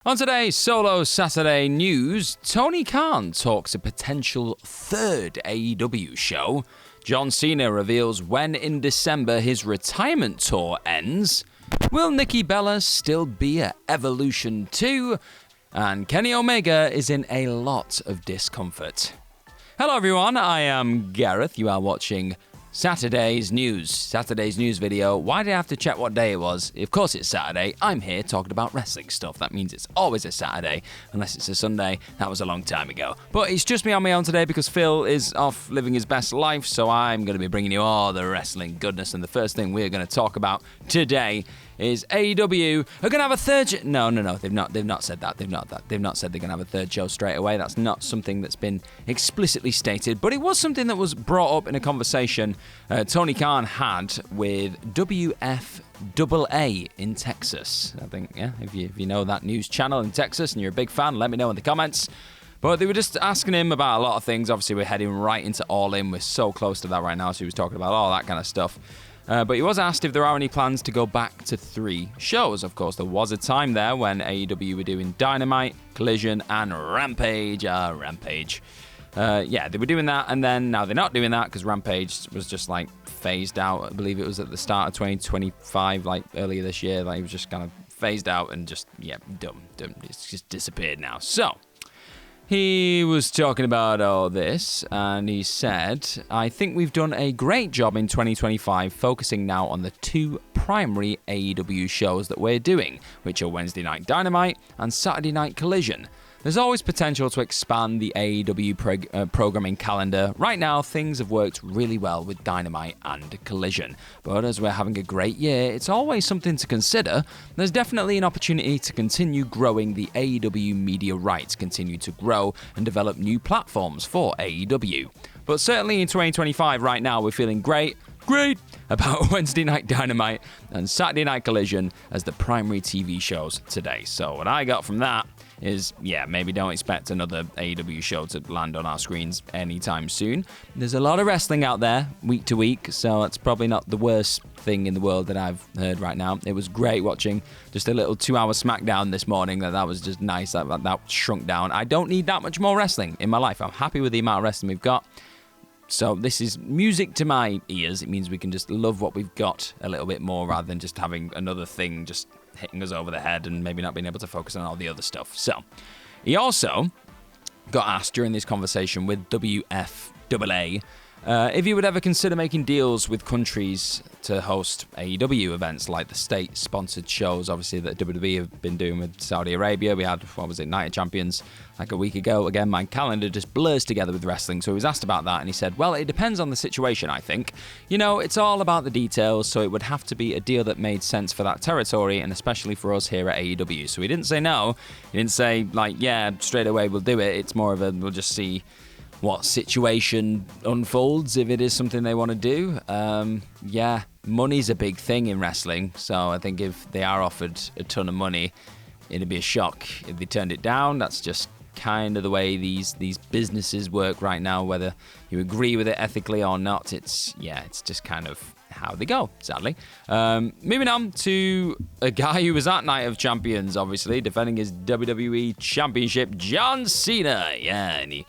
On today's Solo Saturday News, Tony Khan talks a potential third AEW show. John Cena reveals when in December his retirement tour ends. Will Nikki Bella still be at Evolution 2? And Kenny Omega is in a lot of discomfort. Hello everyone, I am Gareth. You are watching Saturday's News video. Why did I have to check what day it was? Of course it's Saturday. I'm here talking about wrestling stuff. That means it's always a Saturday, unless it's a Sunday. That was a long time ago. But it's just me on my own today because Phil is off living his best life, so I'm going to be bringing you all the wrestling goodness. And the first thing we're going to talk about today is AEW are going to have a third... No, they've not said that. They've not said they're going to have a third show straight away. That's not something that's been explicitly stated, but it was something that was brought up in a conversation Tony Khan had with WFAA in Texas. I think, yeah, if you know that news channel in Texas and you're a big fan, let me know in the comments. But they were just asking him about a lot of things. Obviously, we're heading right into All In. We're so close to that right now, so he was talking about all that kind of stuff. But he was asked if there are any plans to go back to 3 shows. Of course, there was a time there when AEW were doing Dynamite, Collision, and Rampage. Rampage. They were doing that, and then now they're not doing that because Rampage was just like phased out. I believe it was at the start of 2025, like earlier this year. Like, it was just kind of phased out and just, dumb. It's just disappeared now. So he was talking about all this, and he said, I think we've done a great job in 2025 focusing now on the 2 primary AEW shows that we're doing, which are Wednesday Night Dynamite and Saturday Night Collision. There's always potential to expand the AEW programming calendar. Right now, things have worked really well with Dynamite and Collision. But as we're having a great year, it's always something to consider. There's definitely an opportunity to continue growing the AEW media rights, continue to grow and develop new platforms for AEW. But certainly in 2025 right now, we're feeling great about Wednesday Night Dynamite and Saturday Night Collision as the primary TV shows today. So what I got from that is, maybe don't expect another AEW show to land on our screens anytime soon. There's a lot of wrestling out there week to week, so it's probably not the worst thing in the world that I've heard right now. It was great watching just a little 2-hour SmackDown this morning. That was just nice. That shrunk down. I don't need that much more wrestling in my life. I'm happy with the amount of wrestling we've got. So this is music to my ears. It means we can just love what we've got a little bit more rather than just having another thing just hitting us over the head and maybe not being able to focus on all the other stuff. So he also got asked during this conversation with WFAA if he would ever consider making deals with countries to host AEW events like the state-sponsored shows, obviously, that WWE have been doing with Saudi Arabia. We had, Night of Champions like a week ago. Again, my calendar just blurs together with wrestling, so he was asked about that, and he said, well, it depends on the situation, I think. It's all about the details, so it would have to be a deal that made sense for that territory, and especially for us here at AEW. So he didn't say no. He didn't say, straight away we'll do it. It's more of a, we'll just see what situation unfolds if it is something they want to do. Money's a big thing in wrestling, so I think if they are offered a ton of money, it'd be a shock if they turned it down. That's just kind of the way these businesses work right now, whether you agree with it ethically or not. It's just kind of how they go, sadly. Moving on to a guy who was at Night of Champions, obviously, defending his WWE Championship, John Cena. And he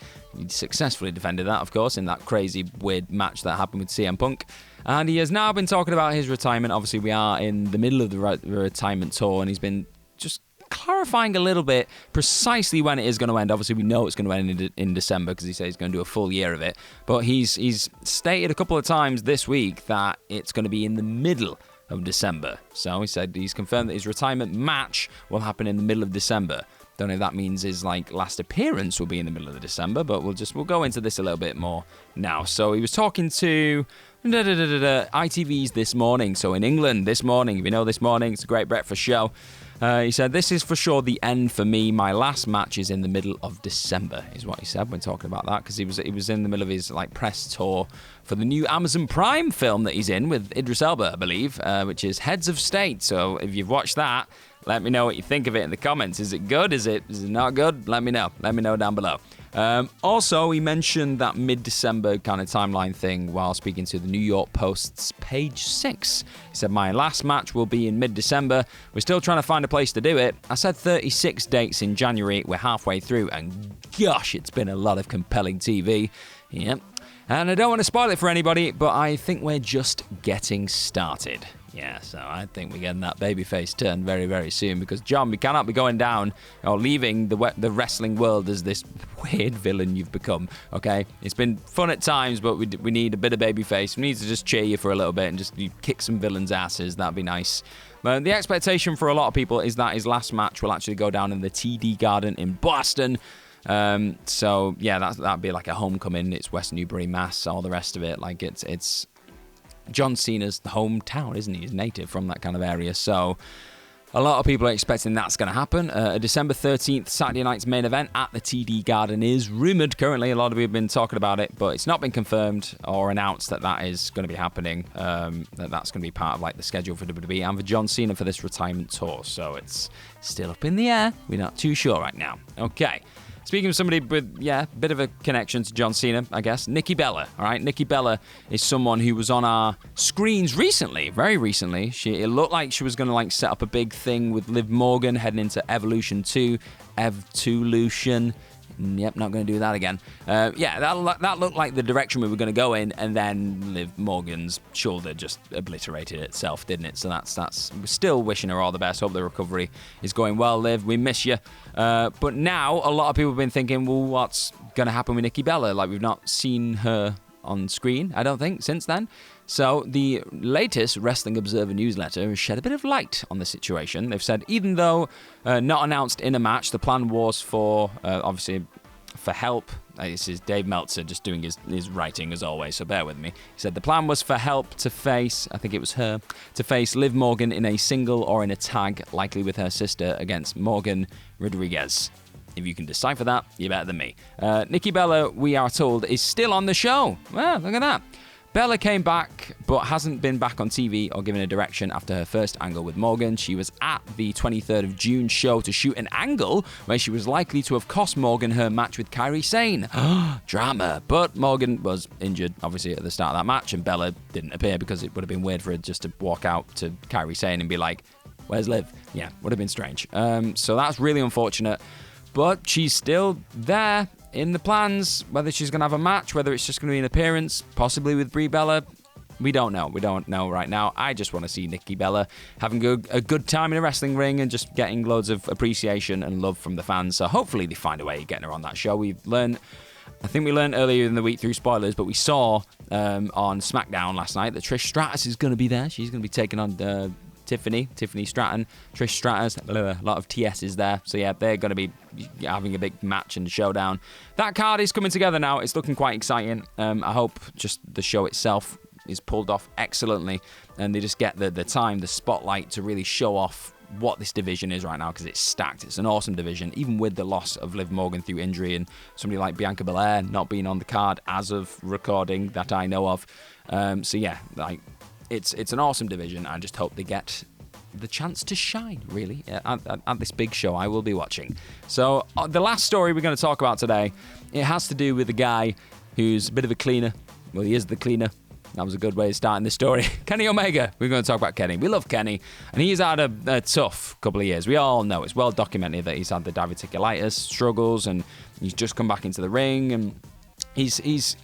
successfully defended that, of course, in that crazy, weird match that happened with CM Punk. And he has now been talking about his retirement. Obviously, we are in the middle of the retirement tour, and he's been just clarifying a little bit precisely when it is going to end. Obviously, we know it's going to end in December because he said he's going to do a full year of it. But he's stated a couple of times this week that it's going to be in the middle of December. So he said he's confirmed that his retirement match will happen in the middle of December. Don't know if that means his last appearance will be in the middle of December, but we'll go into this a little bit more now. So he was talking to ITV's This Morning. So in England this morning, if you know This Morning, it's a great breakfast show. He said, this is for sure the end for me. My last match is in the middle of December, is what he said when talking about that, because he was in the middle of his press tour for the new Amazon Prime film that he's in with Idris Elba, I believe, which is Heads of State. So if you've watched that, let me know what you think of it in the comments. Is it good? Is it not good? Let me know. Let me know down below. Also, he mentioned that mid-December kind of timeline thing while speaking to the New York Post's Page 6. He said, my last match will be in mid-December. We're still trying to find a place to do it. I said 36 dates in January. We're halfway through, and gosh, it's been a lot of compelling TV. Yep. And I don't want to spoil it for anybody, but I think we're just getting started. Yeah, so I think we're getting that babyface turn very, very soon because, John, we cannot be going down or leaving the wrestling world as this weird villain you've become, okay? It's been fun at times, but we need a bit of babyface. We need to just cheer you for a little bit and just kick some villains' asses. That'd be nice. But the expectation for a lot of people is that his last match will actually go down in the TD Garden in Boston. So, yeah, that'd be like a homecoming. It's West Newbury, Mass, all the rest of it. Like, it's John Cena's hometown, isn't he? He's native from that kind of area. So a lot of people are expecting that's going to happen. A December 13th, Saturday night's main event at the TD Garden is rumoured currently. A lot of people have been talking about it, but it's not been confirmed or announced that is going to be happening. That's going to be part of like the schedule for WWE and for John Cena for this retirement tour. So it's still up in the air. We're not too sure right now. Okay. Speaking of somebody with, a bit of a connection to John Cena, I guess, Nikki Bella, all right? Nikki Bella is someone who was on our screens recently, very recently. It looked like she was going to, like, set up a big thing with Liv Morgan heading into Evolution 2, Ev-2lution. Yep, not going to do that again. That looked like the direction we were going to go in, and then Liv Morgan's shoulder just obliterated itself, didn't it? So that's we're still wishing her all the best. Hope the recovery is going well, Liv. We miss you. But now a lot of people have been thinking, well, what's going to happen with Nikki Bella? Like, we've not seen her on screen, I don't think, since then. So the latest Wrestling Observer newsletter has shed a bit of light on the situation. They've said, even though not announced in a match, the plan was for, obviously, for help. This is Dave Meltzer just doing his writing as always, so bear with me. He said the plan was for help to face, I think it was her, to face Liv Morgan in a single or in a tag, likely with her sister, against Morgan Rodriguez. If you can decipher that, you're better than me. Nikki Bella, we are told, is still on the show. Well, look at that. Bella came back, but hasn't been back on TV or given a direction after her first angle with Morgan. She was at the 23rd of June show to shoot an angle where she was likely to have cost Morgan her match with Kairi Sane. Drama. But Morgan was injured, obviously, at the start of that match, and Bella didn't appear because it would have been weird for her just to walk out to Kairi Sane and be like, where's Liv? Yeah, would have been strange. So that's really unfortunate. But she's still there in the plans. Whether she's going to have a match, whether it's just going to be an appearance, possibly with Brie Bella, we don't know. We don't know right now. I just want to see Nikki Bella having a good time in a wrestling ring and just getting loads of appreciation and love from the fans. So hopefully they find a way of getting her on that show. I think we learned earlier in the week through spoilers, but we saw on SmackDown last night that Trish Stratus is going to be there. She's going to be taking on Tiffany Stratton, Trish Stratus, a lot of TS's there. So yeah, they're going to be having a big match and showdown. That card is coming together now. It's looking quite exciting. I hope just the show itself is pulled off excellently and they just get the time, the spotlight to really show off what this division is right now, because it's stacked. It's an awesome division, even with the loss of Liv Morgan through injury and somebody like Bianca Belair not being on the card as of recording that I know of. So yeah, like, it's an awesome division. I just hope they get the chance to shine, really, at this big show I will be watching. So the last story we're going to talk about today, it has to do with a guy who's a bit of a cleaner. Well, he is the cleaner. That was a good way of starting this story. Kenny Omega. We're going to talk about Kenny. We love Kenny. And he's had a tough couple of years. We all know. It's well documented that he's had the diverticulitis struggles and he's just come back into the ring and he's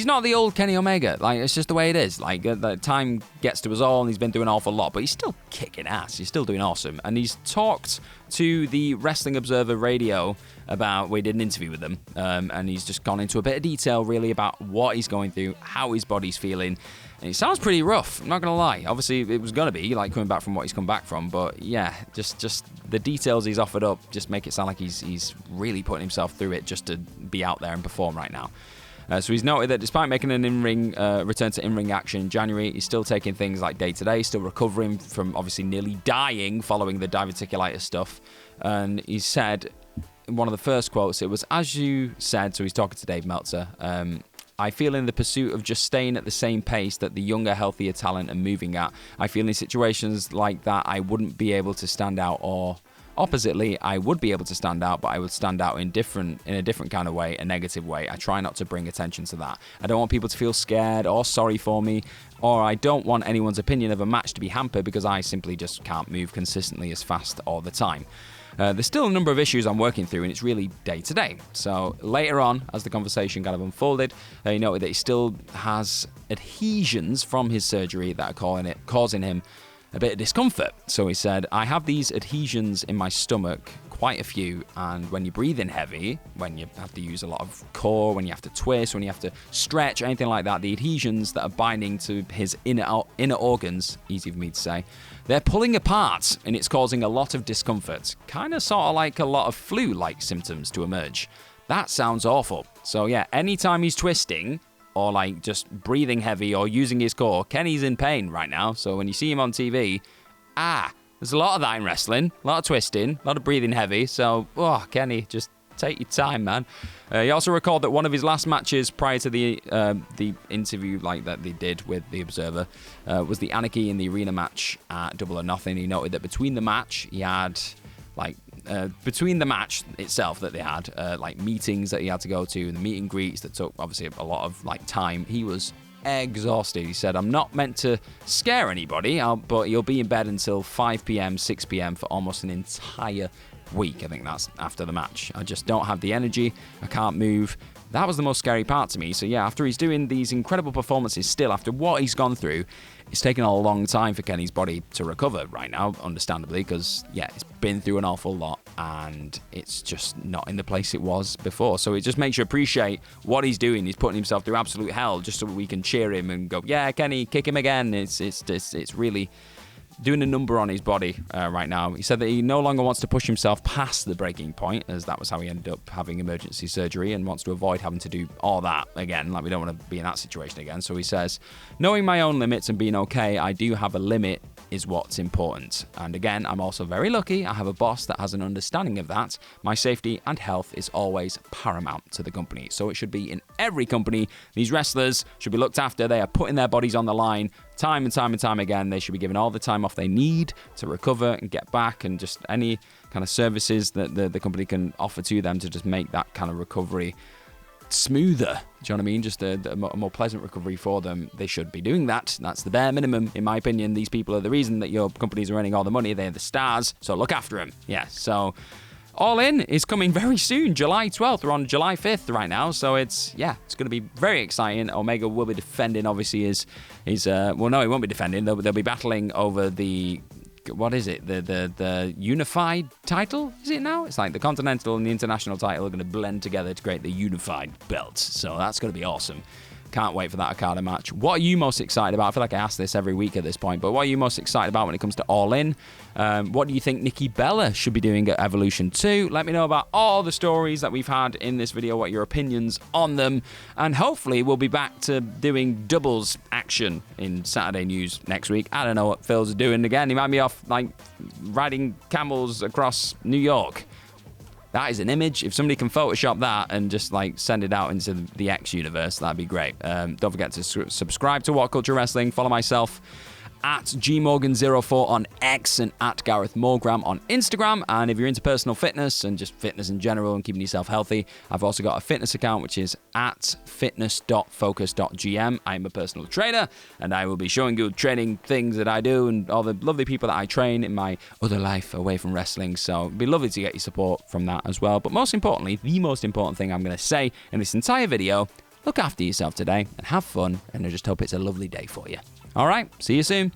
not the old Kenny Omega. Like, it's just the way it is. Like, the time gets to us all, and he's been doing an awful lot, but he's still kicking ass. He's still doing awesome. And he's talked to the Wrestling Observer Radio about, we did an interview with him, and he's just gone into a bit of detail, really, about what he's going through, how his body's feeling. And it sounds pretty rough, I'm not going to lie. Obviously, it was going to be, like, coming back from what he's come back from, but yeah, just the details he's offered up just make it sound like he's really putting himself through it just to be out there and perform right now. So he's noted that despite making an in-ring return to in-ring action in January, he's still taking things like day-to-day, still recovering from obviously nearly dying following the diverticulitis stuff. And he said, in one of the first quotes, it was, as you said, so he's talking to Dave Meltzer, I feel in the pursuit of just staying at the same pace that the younger, healthier talent are moving at. I feel in situations like that I wouldn't be able to stand out or Oppositely, I would be able to stand out, but I would stand out in a different kind of way, a negative way. I try not to bring attention to that. I don't want people to feel scared or sorry for me, or I don't want anyone's opinion of a match to be hampered because I simply just can't move consistently as fast all the time. There's still a number of issues I'm working through, and it's really day to day. So later on, as the conversation kind of unfolded, he noted that he still has adhesions from his surgery that are causing him a bit of discomfort. So he said, I have these adhesions in my stomach, quite a few, and when you breathe in heavy, when you have to use a lot of core, when you have to twist, when you have to stretch, anything like that, the adhesions that are binding to his inner organs, easy for me to say, they're pulling apart, and it's causing a lot of discomfort. Kind of sort of like a lot of flu-like symptoms to emerge. That sounds awful. So yeah, anytime he's twisting, or like just breathing heavy or using his core, Kenny's in pain right now. So when you see him on TV, there's a lot of that in wrestling, a lot of twisting, a lot of breathing heavy. So, Kenny, just take your time, man. He also recalled that one of his last matches prior to the interview like that they did with The Observer was the Anarchy in the Arena match at Double or Nothing. He noted that between the match, he had between the match itself that they had, meetings that he had to go to and the meet and greets that took obviously a lot of time, he was exhausted. He said, I'm not meant to scare anybody, but he'll be in bed until 5 p.m., 6 p.m. for almost an entire week. I think that's after the match. I just don't have the energy. I can't move. That was the most scary part to me. So yeah, after he's doing these incredible performances still, after what he's gone through, it's taken a long time for Kenny's body to recover right now, understandably, because yeah, it's been through an awful lot and it's just not in the place it was before. So it just makes you appreciate what he's doing. He's putting himself through absolute hell just so we can cheer him and go, yeah, Kenny, kick him again. It's really doing a number on his body right now. He said that he no longer wants to push himself past the breaking point, as that was how he ended up having emergency surgery, and wants to avoid having to do all that again. Like, we don't want to be in that situation again. So he says, knowing my own limits and being okay, I do have a limit is what's important. And again, I'm also very lucky. I have a boss that has an understanding of that. My safety and health is always paramount to the company. So it should be in every company. These wrestlers should be looked after. They are putting their bodies on the line time and time and time again. They should be given all the time off they need to recover and get back, and just any kind of services that the company can offer to them to just make that kind of recovery smoother. Do you know what I mean? Just a more pleasant recovery for them. They should be doing that. That's the bare minimum, in my opinion. These people are the reason that your companies are earning all the money. They're the stars, so look after them. Yeah, so All In is coming very soon, July 12th. We're on July 5th right now, so it's going to be very exciting. Omega will be defending, obviously, well, no, he won't be defending. They'll be battling over the, what is it, the unified title, is it now? It's like the Continental and the International title are going to blend together to create the unified belt, so that's going to be awesome. Can't wait for that Okada match. What are you most excited about? I feel like I ask this every week at this point, but what are you most excited about when it comes to All In? What do you think Nikki Bella should be doing at Evolution 2? Let me know about all the stories that we've had in this video, what your opinions on them, and hopefully we'll be back to doing doubles action in Saturday News next week. I don't know what Phil's doing again. He might be off riding camels across New York. That is an image. If somebody can Photoshop that and just send it out into the X universe, that'd be great. Don't forget to subscribe to WhatCulture Wrestling. Follow myself at gmorgan04 on X and at Gareth Morgram on Instagram. And if you're into personal fitness and just fitness in general and keeping yourself healthy, I've also got a fitness account, which is at fitness.focus.gm. I'm a personal trainer, and I will be showing you training things that I do and all the lovely people that I train in my other life away from wrestling. So it'd be lovely to get your support from that as well. But most importantly, the most important thing I'm going to say in this entire video, look after yourself today and have fun, and I just hope it's a lovely day for you. All right, see you soon.